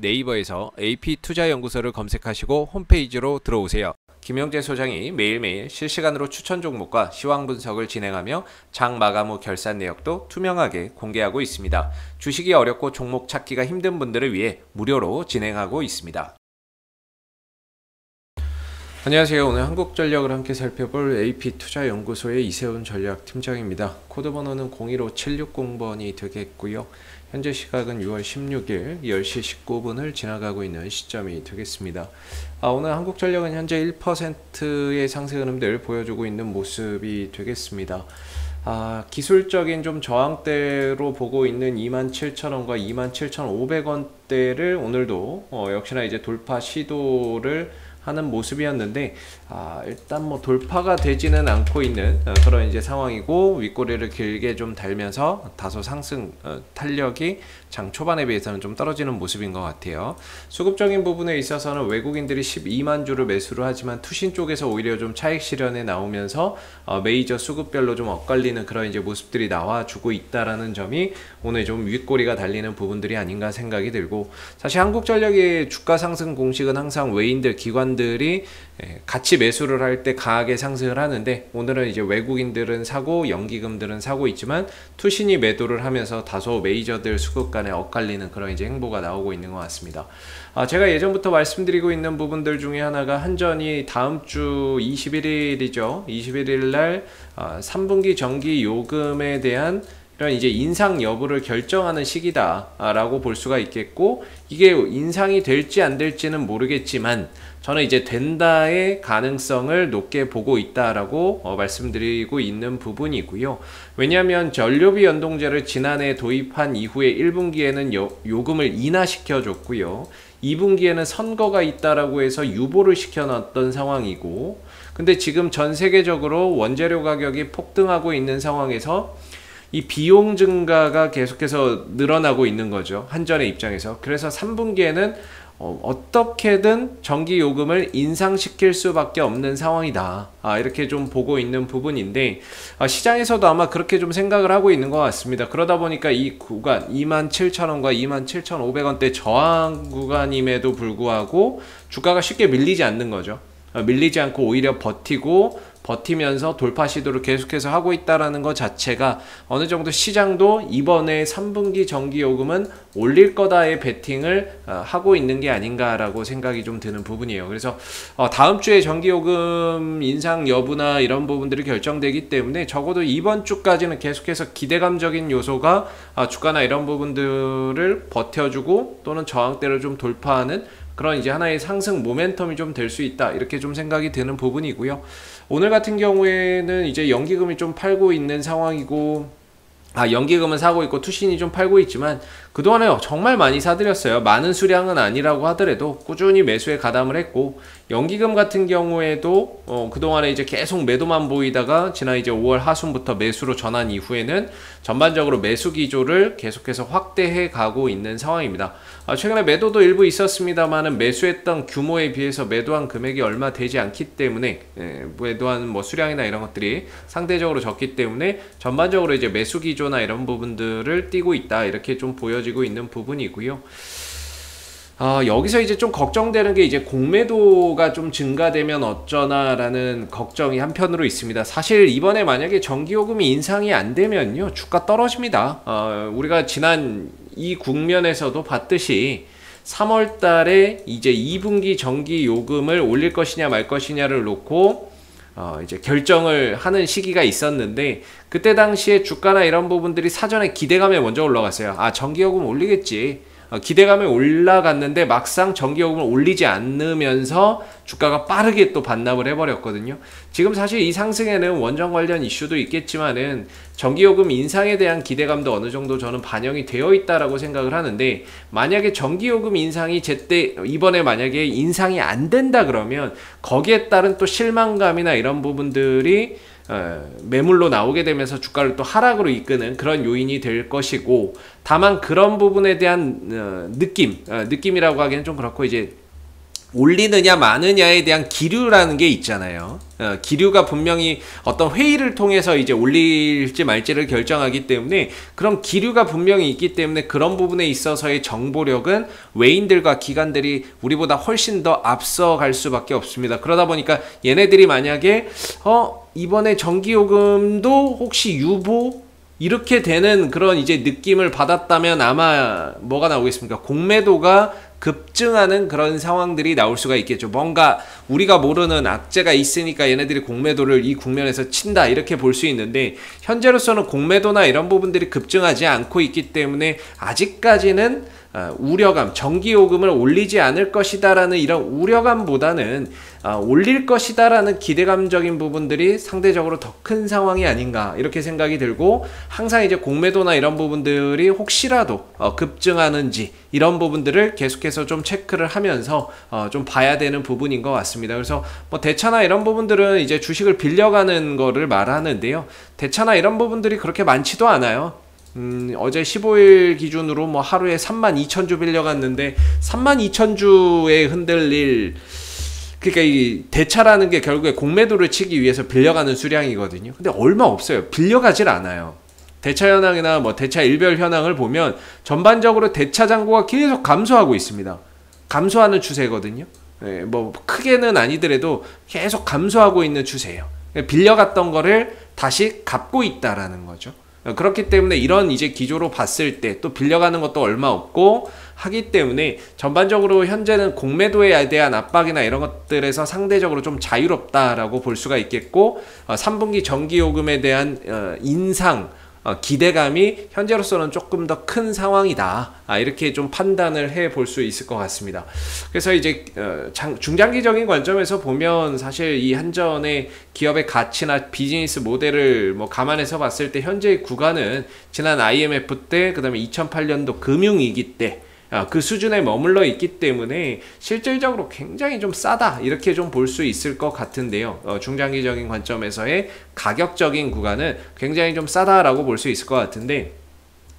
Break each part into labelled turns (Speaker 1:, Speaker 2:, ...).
Speaker 1: 네이버에서 AP투자연구소를 검색하시고 홈페이지로 들어오세요. 김영재 소장이 매일매일 실시간으로 추천 종목과 시황 분석을 진행하며 장 마감 후 결산 내역도 투명하게 공개하고 있습니다. 주식이 어렵고 종목 찾기가 힘든 분들을 위해 무료로 진행하고 있습니다. 안녕하세요. 오늘 한국전력을 함께 살펴볼 AP투자연구소의 이세훈 전략팀장입니다. 코드번호는 015760번이 되겠고요. 현재 시각은 6월 16일 10시 19분을 지나가고 있는 시점이 되겠습니다. 오늘 한국전력은 현재 1%의 상승 흐름들 보여주고 있는 모습이 되겠습니다. 기술적인 좀 저항대로 보고 있는 27,000원과 27,500원대를 오늘도 역시나 이제 돌파 시도를 하는 모습이었는데 일단 뭐 돌파가 되지는 않고 있는 그런 이제 상황이고, 윗꼬리를 길게 좀 달면서 다소 상승 탄력이 장 초반에 비해서는 좀 떨어지는 모습인 것 같아요. 수급적인 부분에 있어서는 외국인들이 12만 주를 매수를 하지만 투신 쪽에서 오히려 좀 차익 실현에 나오면서 메이저 수급별로 좀 엇갈리는 그런 이제 모습들이 나와주고 있다라는 점이 오늘 좀 윗꼬리가 달리는 부분들이 아닌가 생각이 들고, 사실 한국전력의 주가 상승 공식은 항상 외인들 기관들이 같이 매수를 할 때 강하게 상승을 하는데, 오늘은 이제 외국인들은 사고 연기금들은 사고 있지만 투신이 매도를 하면서 다소 메이저들 수급 간에 엇갈리는 그런 이제 행보가 나오고 있는 것 같습니다. 제가 예전부터 말씀드리고 있는 부분들 중에 하나가 한전이 다음 주 21일이죠. 21일 날 3분기 정기 요금에 대한 이런 이제 인상 여부를 결정하는 시기다라고 볼 수가 있겠고, 이게 인상이 될지 안 될지는 모르겠지만 저는 이제 된다의 가능성을 높게 보고 있다라고 말씀드리고 있는 부분이고요. 왜냐하면 전료비 연동제를 지난해 도입한 이후에 1분기에는 요금을 인하시켜 줬고요. 2분기에는 선거가 있다라고 해서 유보를 시켜놨던 상황이고, 근데 지금 전 세계적으로 원재료 가격이 폭등하고 있는 상황에서 이 비용 증가가 계속해서 늘어나고 있는 거죠, 한전의 입장에서. 그래서 3분기에는 어떻게든 전기요금을 인상시킬 수밖에 없는 상황이다, 이렇게 좀 보고 있는 부분인데, 시장에서도 아마 그렇게 좀 생각을 하고 있는 것 같습니다. 그러다 보니까 이 구간 27,000원과 27,500원대 저항 구간임에도 불구하고 주가가 쉽게 밀리지 않는 거죠. 밀리지 않고 오히려 버티면서 돌파 시도를 계속해서 하고 있다라는 것 자체가 어느 정도 시장도 이번에 3분기 전기요금은 올릴 거다의 베팅을 하고 있는 게 아닌가라고 생각이 좀 드는 부분이에요. 그래서 다음 주에 전기요금 인상 여부나 이런 부분들이 결정되기 때문에 적어도 이번 주까지는 계속해서 기대감적인 요소가 주가나 이런 부분들을 버텨주고 또는 저항대를 좀 돌파하는 그런 이제 하나의 상승 모멘텀이 좀 될 수 있다, 이렇게 좀 생각이 드는 부분이고요. 오늘 같은 경우에는 이제 연기금이 좀 팔고 있는 상황이고, 연기금은 사고 있고 투신이 좀 팔고 있지만 그동안에 정말 많이 사들였어요. 많은 수량은 아니라고 하더라도 꾸준히 매수에 가담을 했고, 연기금 같은 경우에도 그동안에 이제 계속 매도만 보이다가 지난 이제 5월 하순부터 매수로 전환 이후에는 전반적으로 매수 기조를 계속해서 확대해 가고 있는 상황입니다. 최근에 매도도 일부 있었습니다만은 매수했던 규모에 비해서 매도한 금액이 얼마 되지 않기 때문에, 매도한 뭐 수량이나 이런 것들이 상대적으로 적기 때문에 전반적으로 이제 매수 기조나 이런 부분들을 띄고 있다, 이렇게 좀 보여지고 있는 부분이고요. 여기서 이제 좀 걱정되는 게 이제 공매도가 좀 증가되면 어쩌나라는 걱정이 한편으로 있습니다. 사실 이번에 만약에 전기요금이 인상이 안 되면요, 주가 떨어집니다. 우리가 지난 이 국면에서도 봤듯이 3월 달에 이제 2분기 전기요금을 올릴 것이냐 말 것이냐를 놓고 이제 결정을 하는 시기가 있었는데, 그때 당시에 주가나 이런 부분들이 사전에 기대감에 먼저 올라갔어요. 전기요금 올리겠지. 기대감에 올라갔는데 막상 전기요금을 올리지 않으면서 주가가 빠르게 또 반납을 해버렸거든요. 지금 사실 이 상승에는 원전 관련 이슈도 있겠지만은 전기요금 인상에 대한 기대감도 어느 정도 저는 반영이 되어 있다라고 생각을 하는데, 만약에 전기요금 인상이 제때 이번에 만약에 인상이 안 된다 그러면 거기에 따른 또 실망감이나 이런 부분들이 매물로 나오게 되면서 주가를 또 하락으로 이끄는 그런 요인이 될 것이고, 다만 그런 부분에 대한 느낌이라고 하기는 좀 그렇고, 이제 올리느냐 마느냐에 대한 기류라는 게 있잖아요. 기류가 분명히 어떤 회의를 통해서 이제 올릴지 말지를 결정하기 때문에 그런 기류가 분명히 있기 때문에 그런 부분에 있어서의 정보력은 외인들과 기관들이 우리보다 훨씬 더 앞서갈 수밖에 없습니다. 그러다 보니까 얘네들이 만약에 이번에 전기요금도 혹시 유보 이렇게 되는 그런 이제 느낌을 받았다면 아마 뭐가 나오겠습니까? 공매도가 급증하는 그런 상황들이 나올 수가 있겠죠. 뭔가 우리가 모르는 악재가 있으니까 얘네들이 공매도를 이 국면에서 친다 이렇게 볼 수 있는데 현재로서는 공매도나 이런 부분들이 급증하지 않고 있기 때문에 아직까지는 우려감, 전기요금을 올리지 않을 것이다 라는 이런 우려감보다는 올릴 것이다 라는 기대감적인 부분들이 상대적으로 더 큰 상황이 아닌가 이렇게 생각이 들고, 항상 이제 공매도나 이런 부분들이 혹시라도 급증하는지 이런 부분들을 계속해서 좀 체크를 하면서 좀 봐야 되는 부분인 것 같습니다. 그래서 뭐 대차나 이런 부분들은 이제 주식을 빌려가는 거를 말하는데요, 대차나 이런 부분들이 그렇게 많지도 않아요. 어제 15일 기준으로 뭐 하루에 32,000주 빌려갔는데 32,000주에 흔들릴, 그러니까 이 대차라는 게 결국에 공매도를 치기 위해서 빌려가는 수량이거든요. 근데 얼마 없어요. 빌려가질 않아요. 대차 현황이나 뭐 대차 일별 현황을 보면 전반적으로 대차 잔고가 계속 감소하고 있습니다. 감소하는 추세거든요. 뭐 크게는 아니더라도 계속 감소하고 있는 추세예요. 빌려갔던 거를 다시 갚고 있다라는 거죠. 그렇기 때문에 이런 이제 기조로 봤을 때 또 빌려가는 것도 얼마 없고 하기 때문에 전반적으로 현재는 공매도에 대한 압박이나 이런 것들에서 상대적으로 좀 자유롭다라고 볼 수가 있겠고, 3분기 전기요금에 대한 인상 기대감이 현재로서는 조금 더 큰 상황이다, 이렇게 좀 판단을 해 볼 수 있을 것 같습니다. 그래서 이제 중장기적인 관점에서 보면 사실 이 한전의 기업의 가치나 비즈니스 모델을 뭐 감안해서 봤을 때 현재의 구간은 지난 IMF 때, 그 다음에 2008년도 금융위기 때 그 수준에 머물러 있기 때문에 실질적으로 굉장히 좀 싸다 이렇게 좀 볼 수 있을 것 같은데요. 중장기적인 관점에서의 가격적인 구간은 굉장히 좀 싸다라고 볼 수 있을 것 같은데,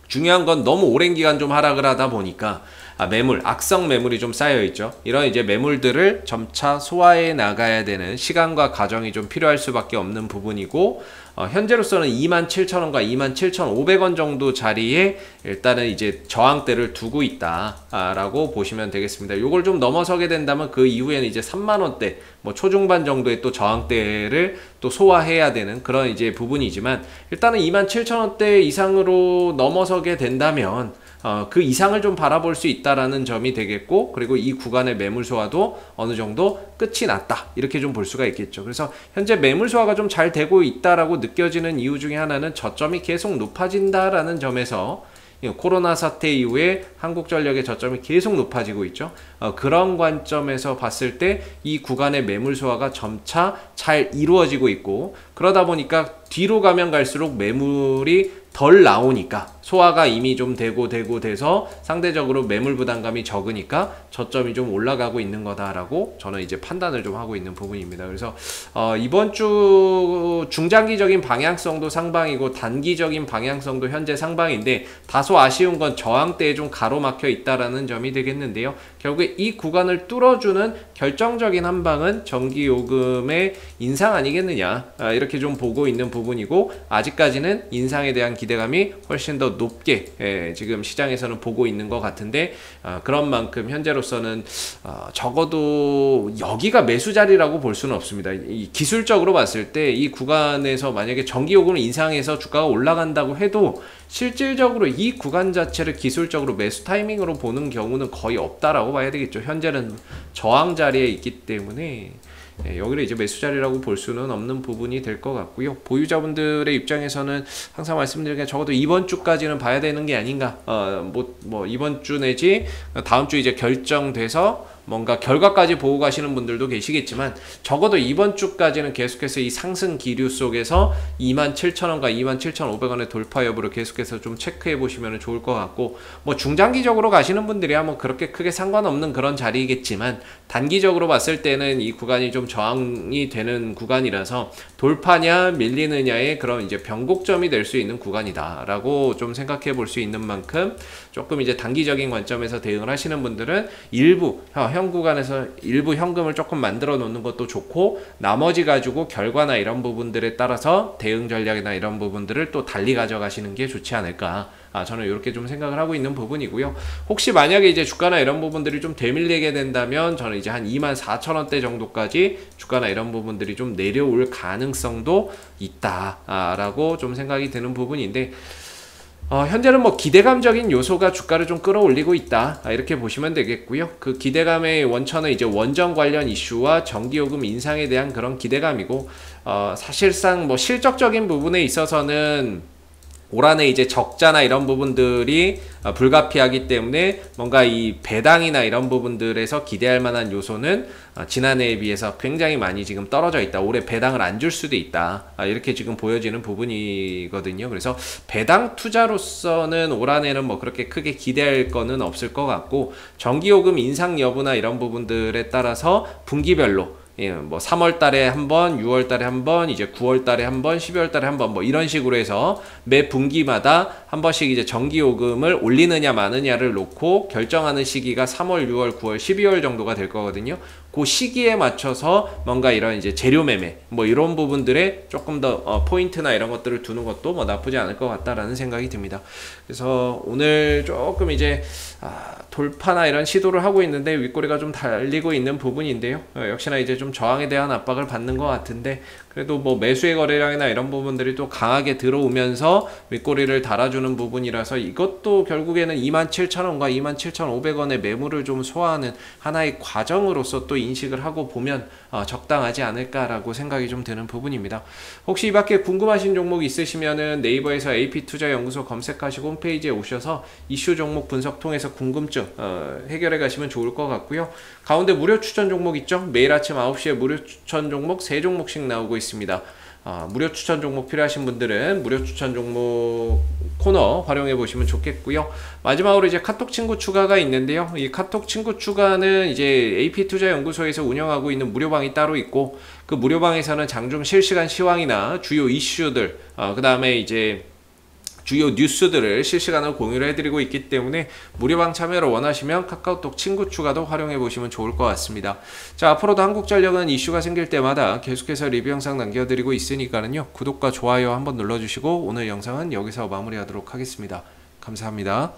Speaker 1: 중요한 건 너무 오랜 기간 좀 하락을 하다 보니까 매물, 악성 매물이 좀 쌓여 있죠. 이런 이제 매물들을 점차 소화해 나가야 되는 시간과 과정이 좀 필요할 수밖에 없는 부분이고, 현재로서는 27,000원과 27,500원 정도 자리에 일단은 이제 저항대를 두고 있다라고 보시면 되겠습니다. 요걸 좀 넘어서게 된다면 그 이후에는 이제 3만원대 뭐 초중반 정도의 또 저항대를 또 소화해야 되는 그런 이제 부분이지만, 일단은 27,000원대 이상으로 넘어서게 된다면 그 이상을 좀 바라볼 수 있다라는 점이 되겠고, 그리고 이 구간의 매물 소화도 어느 정도 끝이 났다 이렇게 좀 볼 수가 있겠죠. 그래서 현재 매물 소화가 좀 잘 되고 있다라고 느껴지는 이유 중에 하나는 저점이 계속 높아진다라는 점에서, 코로나 사태 이후에 한국전력의 저점이 계속 높아지고 있죠. 그런 관점에서 봤을 때 이 구간의 매물 소화가 점차 잘 이루어지고 있고, 그러다 보니까 뒤로 가면 갈수록 매물이 덜 나오니까 소화가 이미 좀 돼서 상대적으로 매물 부담감이 적으니까 저점이 좀 올라가고 있는 거다라고 저는 이제 판단을 좀 하고 있는 부분입니다. 그래서 이번 주 중장기적인 방향성도 상방이고 단기적인 방향성도 현재 상방인데, 다소 아쉬운 건 저항대에 좀 가로막혀 있다라는 점이 되겠는데요. 결국에 이 구간을 뚫어주는 결정적인 한 방은 전기요금의 인상 아니겠느냐, 이렇게 좀 보고 있는 부분이고, 아직까지는 인상에 대한 기대감이 훨씬 더 높게 지금 시장에서는 보고 있는 것 같은데, 그런 만큼 현재로서는 적어도 여기가 매수 자리라고 볼 수는 없습니다. 이 기술적으로 봤을 때 이 구간에서 만약에 전기요금을 인상해서 주가가 올라간다고 해도 실질적으로 이 구간 자체를 기술적으로 매수 타이밍으로 보는 경우는 거의 없다라고 봐야 되겠죠. 현재는 저항 자리에 있기 때문에 여기를 이제 매수 자리라고 볼 수는 없는 부분이 될 것 같고요. 보유자분들의 입장에서는 항상 말씀드리는 게 적어도 이번 주까지는 봐야 되는 게 아닌가. 뭐 이번 주 내지 다음 주 이제 결정돼서 뭔가 결과까지 보고 가시는 분들도 계시겠지만, 적어도 이번 주까지는 계속해서 이 상승 기류 속에서 27,000원과 27,500원의 돌파 여부를 계속해서 좀 체크해 보시면 좋을 것 같고, 뭐 중장기적으로 가시는 분들이야 뭐 그렇게 크게 상관없는 그런 자리이겠지만, 단기적으로 봤을 때는 이 구간이 좀 저항이 되는 구간이라서 돌파냐 밀리느냐의 그런 이제 변곡점이 될 수 있는 구간이다라고 좀 생각해 볼 수 있는 만큼 조금 이제 단기적인 관점에서 대응을 하시는 분들은 일부 현 구간에서 일부 현금을 조금 만들어 놓는 것도 좋고, 나머지 가지고 결과나 이런 부분들에 따라서 대응 전략이나 이런 부분들을 또 달리 가져가시는 게 좋지 않을까. 저는 이렇게 좀 생각을 하고 있는 부분이고요. 혹시 만약에 이제 주가나 이런 부분들이 좀 되밀리게 된다면 저는 이제 한 24,000원대 정도까지 주가나 이런 부분들이 좀 내려올 가능성도 있다라고 좀 생각이 드는 부분인데, 현재는 뭐 기대감적인 요소가 주가를 좀 끌어올리고 있다, 이렇게 보시면 되겠고요. 그 기대감의 원천은 이제 원전 관련 이슈와 전기요금 인상에 대한 그런 기대감이고, 사실상 뭐 실적적인 부분에 있어서는 올 한해 이제 적자나 이런 부분들이 불가피하기 때문에 뭔가 이 배당이나 이런 부분들에서 기대할 만한 요소는 지난해에 비해서 굉장히 많이 지금 떨어져 있다. 올해 배당을 안 줄 수도 있다. 이렇게 지금 보여지는 부분이거든요. 그래서 배당 투자로서는 올 한해는 뭐 그렇게 크게 기대할 거는 없을 것 같고, 전기요금 인상 여부나 이런 부분들에 따라서 분기별로 뭐 3월 달에 한 번, 6월 달에 한 번, 이제 9월 달에 한 번, 12월 달에 한 번, 뭐 이런 식으로 해서 매 분기마다 한 번씩 이제 전기요금을 올리느냐 마느냐를 놓고 결정하는 시기가 3월, 6월, 9월, 12월 정도가 될 거거든요. 그 시기에 맞춰서 뭔가 이런 이제 재료 매매 뭐 이런 부분들에 조금 더 포인트나 이런 것들을 두는 것도 뭐 나쁘지 않을 것 같다라는 생각이 듭니다. 그래서 오늘 조금 이제 돌파나 이런 시도를 하고 있는데 윗꼬리가 좀 달리고 있는 부분인데요. 역시나 이제 좀 저항에 대한 압박을 받는 것 같은데, 그래도 뭐 매수의 거래량이나 이런 부분들이 또 강하게 들어오면서 윗꼬리를 달아주는 부분이라서 이것도 결국에는 27,000원과 27,500원의 매물을 좀 소화하는 하나의 과정으로서 또 인식을 하고 보면 적당하지 않을까라고 생각이 좀 드는 부분입니다. 혹시 이 밖에 궁금하신 종목 있으시면은 네이버에서 AP투자연구소 검색하시고 홈페이지에 오셔서 이슈 종목 분석 통해서 궁금증 해결해 가시면 좋을 것 같고요. 가운데 무료 추천 종목 있죠? 매일 아침 9시에 무료 추천 종목 3종목씩 나오고 있습니다. 무료 추천 종목 필요하신 분들은 무료 추천 종목 코너 활용해 보시면 좋겠고요. 마지막으로 이제 카톡 친구 추가가 있는데요. 이 카톡 친구 추가는 이제 AP투자연구소에서 운영하고 있는 무료방이 따로 있고, 그 무료방에서는 장중 실시간 시황이나 주요 이슈들, 그 다음에 이제 주요 뉴스들을 실시간으로 공유를 해드리고 있기 때문에 무료방 참여를 원하시면 카카오톡 친구 추가도 활용해 보시면 좋을 것 같습니다. 자, 앞으로도 한국전력은 이슈가 생길 때마다 계속해서 리뷰 영상 남겨드리고 있으니까는요, 구독과 좋아요 한번 눌러주시고 오늘 영상은 여기서 마무리하도록 하겠습니다. 감사합니다.